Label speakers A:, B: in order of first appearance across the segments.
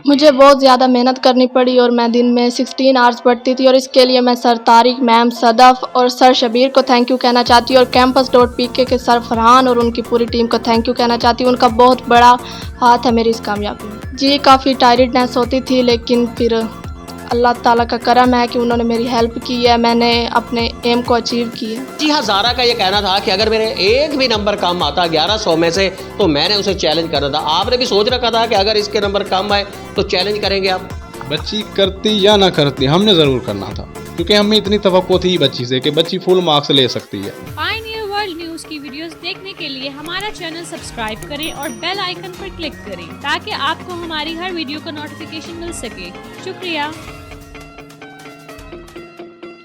A: मुझे बहुत ज़्यादा मेहनत करनी पड़ी और मैं दिन में 16 आवर्स पढ़ती थी और इसके लिए मैं सर तारिक मैम, सदफ़ और सर शबीर को थैंक यू कहना चाहती हूँ और campus.pk के सर फरहान और उनकी पूरी टीम को थैंक यू कहना चाहती हूँ। उनका बहुत बड़ा हाथ है मेरी इस कामयाबी में। जी, काफ़ी टायर्डनेस होती थी लेकिन फिर अल्लाह ताला का करम है कि उन्होंने मेरी हेल्प की है, मैंने अपने एम को अचीव किया।
B: जी हाँ, ज़ारा का ये कहना था कि अगर मेरे एक भी नंबर कम आता 1100 में से तो मैंने उसे चैलेंज करना था। आपने भी सोच रखा था कि अगर इसके नंबर कम आए तो चैलेंज करेंगे आप?
C: बच्ची करती या ना करती, हमने ज़रूर करना था क्योंकि हमें इतनी तवक्को थी बच्ची से कि बच्ची फुल मार्क्स ले सकती है।
D: पायनियर वर्ल्ड न्यूज़ की वीडियोस देखने के लिए हमारा चैनल सब्सक्राइब करें और बेल आइकन पर क्लिक करें ताकि आपको हमारी हर वीडियो का नोटिफिकेशन मिल सके। शुक्रिया।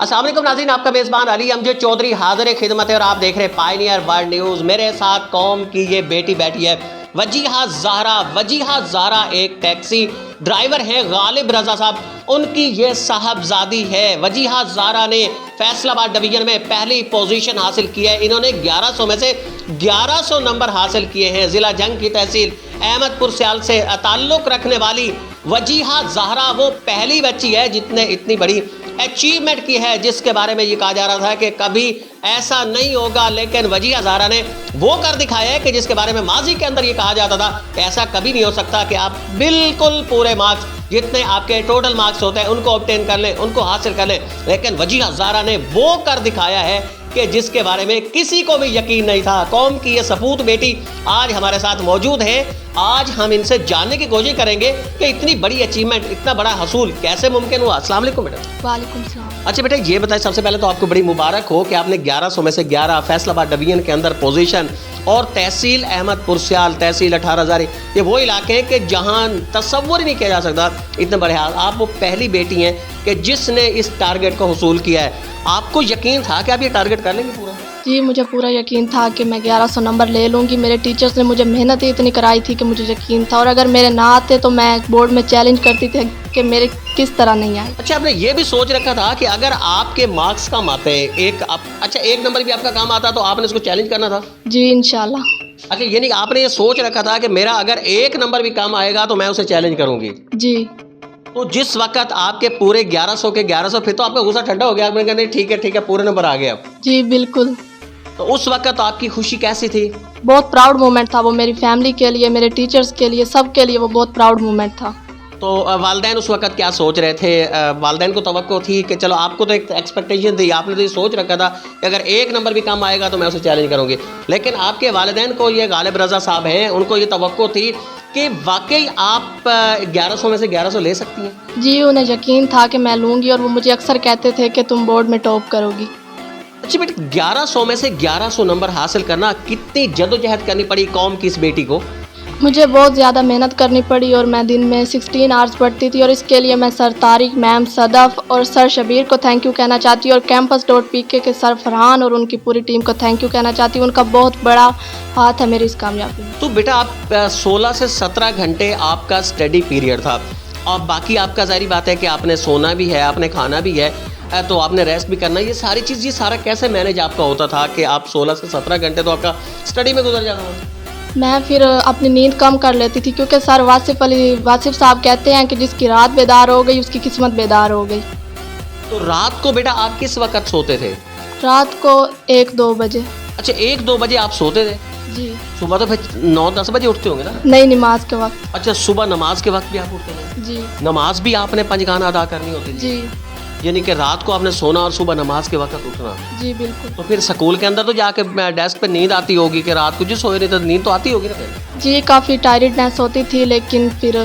B: अस्सलाम वालेकुम नाज़रीन, आपका मेज़बान अली अमजद चौधरी हाज़िर खिदमत है और आप देख रहे हैं पायनियर वर्ल्ड न्यूज़। मेरे साथ कौम की ये बेटी बैठी है, वजीहा ज़हरा। वजीहा ज़हरा एक टैक्सी ड्राइवर है, गालिब रज़ा साहब उनकी ये साहबजादी है। वजीहा ज़हरा ने फैसलाबाद डिवीज़न में पहली पोजीशन हासिल की है। इन्होंने 1100 में से 1100 नंबर हासिल किए हैं। ज़िला जंग की तहसील अहमदपुर सियाल से ताल्लुक़ रखने वाली वजीहा ज़हरा वो पहली बच्ची है जितने इतनी बड़ी अचीवमेंट की है, जिसके बारे में ये कहा जा रहा था कि कभी ऐसा नहीं होगा, लेकिन वजीहा ज़हरा ने वो कर दिखाया है कि जिसके बारे में माजी के अंदर ये कहा जाता था कि ऐसा कभी नहीं हो सकता कि आप बिल्कुल पूरे मार्क्स जितने आपके टोटल मार्क्स होते हैं उनको ऑब्टेन कर लें, उनको हासिल कर लें, लेकिन वजीहा ज़हरा ने वो कर दिखाया है कि जिसके बारे में किसी को भी यकीन नहीं था। कौम की ये सपूत बेटी आज हमारे साथ मौजूद है। आज हम इनसे जानने की कोशिश करेंगे कि इतनी बड़ी अचीवमेंट, इतना बड़ा हसूल कैसे मुमकिन हुआ। अस्सलाम वालेकुम बेटा।
A: वालेकुम सलाम।
B: अच्छा बेटा, ये बताएं सबसे पहले तो आपको बड़ी मुबारक हो कि आपने 1100 में से 11 फैसलाबाद डिवीजन के अंदर पोजीशन और तहसील अहमदपुर सियाल, तहसील 18,000, ये वो इलाके हैं कि जहां तसव्वुर ही नहीं किया जा सकता इतने बड़े हाल। आप वो पहली बेटी हैं कि जिसने इस टारगेट को हसूल किया है। आपको यकीन था कि आप ये टारगेट कर लेंगे पूरा?
A: जी, मुझे पूरा यकीन था कि मैं 1100 नंबर ले लूँगी। मेरे टीचर्स ने मुझे मेहनत ही इतनी कराई थी कि मुझे यकीन था और अगर मेरे ना आते तो मैं बोर्ड में चैलेंज करती थी कि मेरे किस तरह नहीं आए।
B: अच्छा, आपने ये भी सोच रखा था कि अगर आपके मार्क्स कम आते एक नंबर भी आपका कम आता तो आपने इसको चैलेंज करना था?
A: जी, इंशाल्लाह।
B: अच्छा, ये नहीं आपने ये सोच रखा था कि मेरा अगर एक नंबर भी कम आएगा तो मैं उसे चैलेंज करूंगी?
A: जी।
B: तो जिस वक्त आपके पूरे 1100 के 1100, फिर तो आपका गुस्सा ठंडा हो गया, आपने कहा नहीं ठीक है पूरे नंबर आ गए अब?
A: जी बिल्कुल।
B: तो उस वक्त आपकी खुशी कैसी थी?
A: बहुत प्राउड मोमेंट था वो, मेरी फैमिली के लिए, मेरे टीचर्स के लिए, सब के लिए वो बहुत प्राउड मोमेंट था।
B: तो वालदैन उस वक्त क्या सोच रहे थे? वालदैन को तवक्को थी कि चलो, आपको तो एक एक्सपेक्टेशन थी, आपने तो ये सोच रखा था कि अगर एक नंबर भी कम आएगा तो मैं उसे चैलेंज करूंगी, लेकिन आपके वालिदैन को, ये गालिब रज़ा साहब हैं, उनको ये तवक्को थी कि वाकई आप 1100 में से 1100 ले सकती हैं?
A: जी, उन्हें यकीन था कि मैं लूँगी और वो मुझे अक्सर कहते थे कि तुम बोर्ड में टॉप करोगी।
B: अच्छा बेटी, 1100 में से 1100 नंबर हासिल करना कितनी जद्दोजहद करनी पड़ी कौम की इस बेटी को?
A: मुझे बहुत ज़्यादा मेहनत करनी पड़ी और मैं दिन में 16 आवर्स पढ़ती थी और इसके लिए मैं सर तारिक मैम, सदफ़ और सर शबीर को थैंक यू कहना चाहती हूँ और campus.pk के सर फरहान और उनकी पूरी टीम को थैंक यू कहना चाहती हूँ। उनका बहुत बड़ा हाथ है मेरी इस कामयाबी में।
B: तो बेटा, आप 16 से 17 घंटे आपका स्टडी पीरियड था और बाकी आपका ज़ाहिर बात है कि आपने सोना भी है, आपने खाना भी है, तो आपने रेस्ट भी करना है। ये सारी चीज़, ये सारा कैसे मैनेज आपका होता था कि आप 16 से 17 घंटे तो आपका स्टडी में गुजर जाता था?
A: मैं फिर अपनी नींद कम कर लेती थी क्योंकि सर वासिफ साहब कहते हैं कि जिसकी रात बेदार हो गई उसकी किस्मत बेदार हो गई।
B: तो रात को बेटा आप किस वक्त सोते थे?
A: रात को 1-2 बजे।
B: अच्छा, 1-2 बजे आप सोते थे?
A: जी।
B: सुबह तो फिर 9-10 बजे उठते होंगे ना?
A: नहीं, नमाज के वक्त।
B: अच्छा, सुबह नमाज के वक्त भी आप उठते थे?
A: जी।
B: नमाज भी आपने पंजगाना अदा करनी होती थी?
A: जी।
B: यानी कि रात को आपने सोना और सुबह नमाज के वक्त उठना?
A: जी बिल्कुल।
B: तो फिर स्कूल के अंदर तो जाके डेस्क पे नींद आती होगी कि रात को जो सोए नहीं तो नींद तो आती होगी ना फिर?
A: जी, काफ़ी टायर्डनेस होती थी लेकिन फिर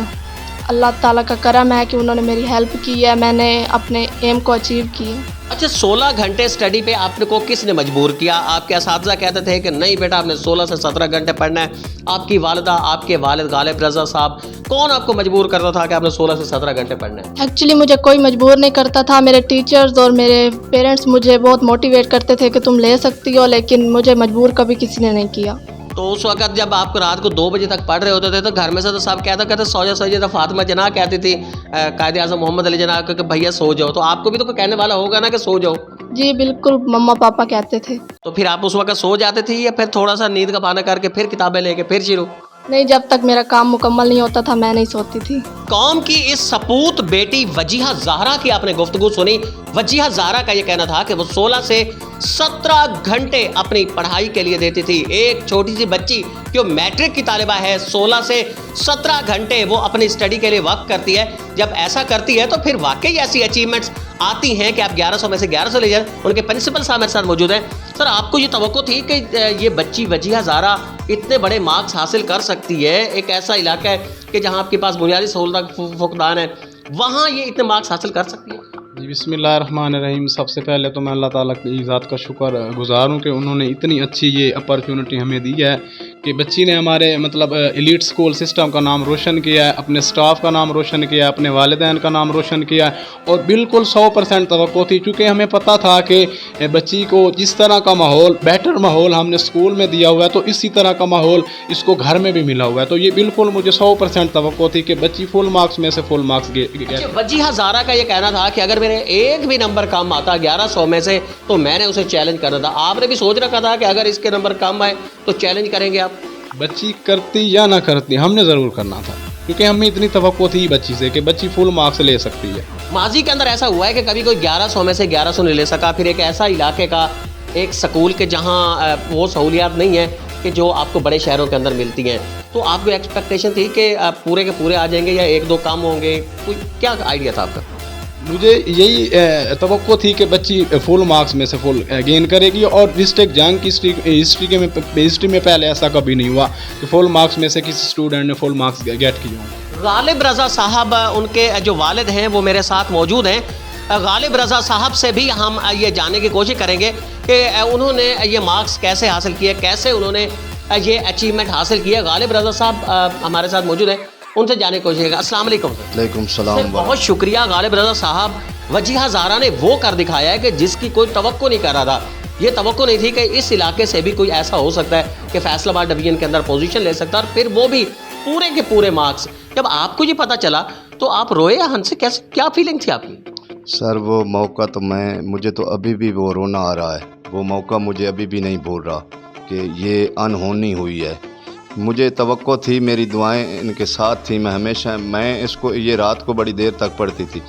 A: अल्लाह ताला का करम है कि उन्होंने मेरी हेल्प की है, मैंने अपने एम को अचीव किया।
B: अच्छा, 16 घंटे स्टडी पे आपने को किसने मजबूर किया? आपके असातिज़ा कहते थे कि नहीं बेटा आपने 16 से 17 घंटे पढ़ना है? आपकी वालिदा, आपके वालिद गालिब रज़ा साहब, कौन आपको मजबूर करता था कि आपने 16 से 17 घंटे पढ़ना है?
A: एक्चुअली मुझे कोई मजबूर नहीं करता था, मेरे टीचर्स और मेरे पेरेंट्स मुझे बहुत मोटिवेट करते थे कि तुम ले सकती हो, लेकिन मुझे मजबूर कभी किसी ने नहीं किया।
B: तो उस वक्त जब आप रात को 2 बजे तक पढ़ रहे होते थे तो घर में से तो सब कहते सो जाओ सो जाओ। फातिमा जना कहती थी कायदे आज़म मोहम्मद अली जना कि भैया सो जाओ, तो आपको भी तो कोई कहने वाला होगा ना कि सो जाओ?
A: जी बिल्कुल, मम्मा पापा कहते थे।
B: तो फिर आप उस वक्त सो जाते थे या फिर थोड़ा सा नींद का बहाना करके फिर किताबें लेके फिर शुरू?
A: नहीं, जब तक मेरा काम मुकम्मल नहीं होता था मैं नहीं सोती थी।
B: कौम की इस सपूत बेटी वजीहा ज़हरा की आपने गुफ्तगू सुनी। वजीहा ज़हरा का ये कहना था कि वो 16 से 17 घंटे अपनी पढ़ाई के लिए देती थी। एक छोटी सी बच्ची जो मैट्रिक की तालिबा है 16 से 17 घंटे वो अपनी स्टडी के लिए वक्त करती है। जब ऐसा करती है तो फिर वाकई ऐसी अचीवमेंट्स आती हैं कि आप 1100 में से 1100 ले जाएं। उनके प्रिंसिपल साहब मेरे साथ मौजूद हैं। सर, आपको ये तवक्को थी कि ये बच्ची वजीहा ज़हरा इतने बड़े मार्क्स हासिल कर सकती है? एक ऐसा इलाका है कि जहाँ आपके पास बुनियादी सहूलत फुकदान है, वहाँ ये इतने मार्क्स हासिल कर सकती है?
C: जी, बिस्मिल्लाहिर्रहमानिर्रहीम। सबसे पहले तो मैं अल्लाह ताला की ज़ात का शुक्र गुज़ार हूँ कि उन्होंने इतनी अच्छी ये अपॉर्चुनिटी हमें दी है कि बच्ची ने हमारे मतलब एलीट स्कूल सिस्टम का नाम रोशन किया है, अपने स्टाफ का नाम रोशन किया है, अपने वालिदैन का नाम रोशन किया है और बिल्कुल 100% तवक्को थी। चूँकि हमें पता था कि बच्ची को जिस तरह का माहौल, बेटर माहौल हमने स्कूल में दिया हुआ है तो इसी तरह का माहौल इसको घर में भी मिला हुआ है। तो ये बिल्कुल मुझे 100% तवक्को थी कि बच्ची फुल मार्क्स में से फुल मार्क्स
B: अच्छा, वजीहा ज़हरा का ये कहना था कि अगर मेरे एक भी नंबर कम आता 1100 में से तो मैंने उसे चैलेंज करना था। आपने भी सोच रखा था कि अगर इसके नंबर कम आए तो चैलेंज करेंगे आप?
C: बच्ची करती या ना करती, हमने ज़रूर करना था क्योंकि हमें इतनी तवक्को थी बच्ची से कि बच्ची फुल मार्क्स ले सकती है।
B: माजी के अंदर ऐसा हुआ है कि कभी कोई 1100 में से 1100 नहीं ले सका, फिर एक ऐसा इलाके का एक स्कूल के जहाँ वो सहूलियात नहीं है कि जो आपको बड़े शहरों के अंदर मिलती हैं, तो आपको एक्सपेक्टेशन थी कि पूरे के पूरे आ जाएंगे या एक दो कम होंगे? कोई क्या आइडिया था आपका?
C: मुझे यही तवक्को थी कि बच्ची फुल मार्क्स में से फुल गेन करेगी और डिस्ट्रिक्ट जंग की हिस्ट्री में पहले ऐसा कभी नहीं हुआ कि फुल मार्क्स में से किसी स्टूडेंट ने फुल मार्क्स गेट किए हों।
B: गालिब रज़ा साहब, उनके जो वालिद हैं वो मेरे साथ मौजूद हैं। गालिब रज़ा साहब से भी हम ये जानने की कोशिश करेंगे कि उन्होंने ये मार्क्स कैसे हासिल किए, कैसे उन्होंने ये अचीवमेंट हासिल किया। गालिब रज़ा साहब हमारे साथ मौजूद हैं, उनसे जानने की कोशिश करेंगे। अस्सलाम वालेकुम।
E: वालेकुम सलाम।
B: बहुत शुक्रिया गालिब रज़ा साहब। वजीहा ज़हरा ने वो कर दिखाया है कि जिसकी कोई तवक्को नहीं कर रहा था। ये तवक्को नहीं थी कि इस इलाके से भी कोई ऐसा हो सकता है कि फैसलाबाद डिवीजन के अंदर पोजीशन ले सकता है और फिर वो भी पूरे के पूरे मार्क्स। जब आपको ये पता चला तो आप रोए या हंसे? कैसे, क्या फीलिंग थी आपकी?
E: सर, वो मौका तो मुझे तो अभी भी वो रोना आ रहा है। वो मौका मुझे अभी भी नहीं भूल रहा कि ये अनहोनी हुई है। मुझे तवक्को थी, मेरी दुआएं इनके साथ थी। मैं इसको ये रात को बड़ी देर तक पढ़ती थी।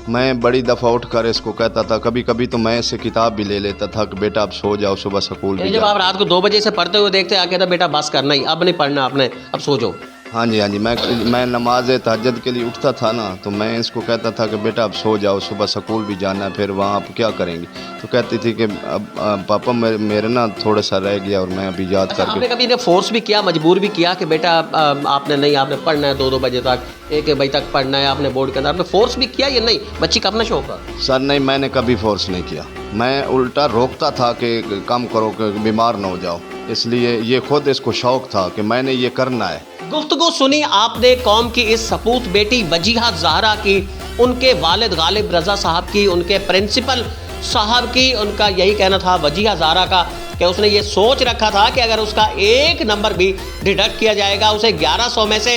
E: मैं बड़ी दफ़ा उठकर इसको कहता था, कभी कभी तो मैं इससे किताब भी ले लेता था कि बेटा अब सो जाओ, सुबह स्कूल भी
B: जब आप रात को 2 बजे से पढ़ते हुए देखते आके था बेटा बस करना ही, अब नहीं पढ़ना आपने, अब सो जाओ।
E: हाँ जी, हाँ जी। मैं नमाज तहज्जुद के लिए उठता था ना, तो मैं इसको कहता था कि बेटा अब सो जाओ, सुबह स्कूल भी जाना है, फिर वहाँ आप क्या करेंगे? तो कहती थी कि अब पापा मेरे ना थोड़ा सा रह गया और मैं अभी याद करके।
B: आपने कभी इन्हें फोर्स भी किया, मजबूर भी किया कि बेटा आपने नहीं, आपने पढ़ना है 2-2 बजे तक, 1 बजे तक पढ़ना है आपने बोर्ड के अंदर? आपने फोर्स भी किया या नहीं? बच्ची का अपना शौक है?
E: सर नहीं, मैंने कभी फोर्स नहीं किया। मैं उल्टा रोकता था कि कम करो कि बीमार ना हो जाओ। इसलिए ये खुद इसको शौक था कि मैंने ये करना है।
B: गुफ्तगू सुनी आपने कौम की इस सपूत बेटी वजीहा ज़हरा की, उनके वालिद गालिब रज़ा साहब की, उनके प्रिंसिपल साहब की। उनका यही कहना था वजीहा ज़हरा का कि उसने ये सोच रखा था कि अगर उसका एक नंबर भी डिडक्ट किया जाएगा, उसे 1100 में से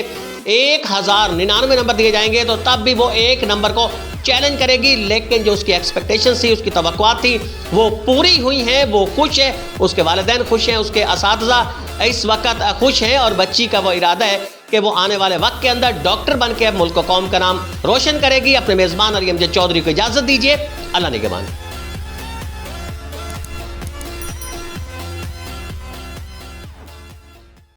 B: 1099 नंबर दिए जाएंगे तो तब भी वो एक नंबर को चैलेंज करेगी। लेकिन जो उसकी एक्सपेक्टेशन थी, उसकी तवक्कुआत थी, वो पूरी हुई हैं। वो खुश है, उसके वालिदैन खुश हैं, उसके असातिज़ा इस वक्त खुश हैं और बच्ची का वो इरादा है कि वो आने वाले वक्त के अंदर डॉक्टर बन के मुल्क को, कौम का नाम रोशन करेगी। अपने मेज़बान और एमजे चौधरी को इजाज़त दीजिए। अल्लाह निगहबान।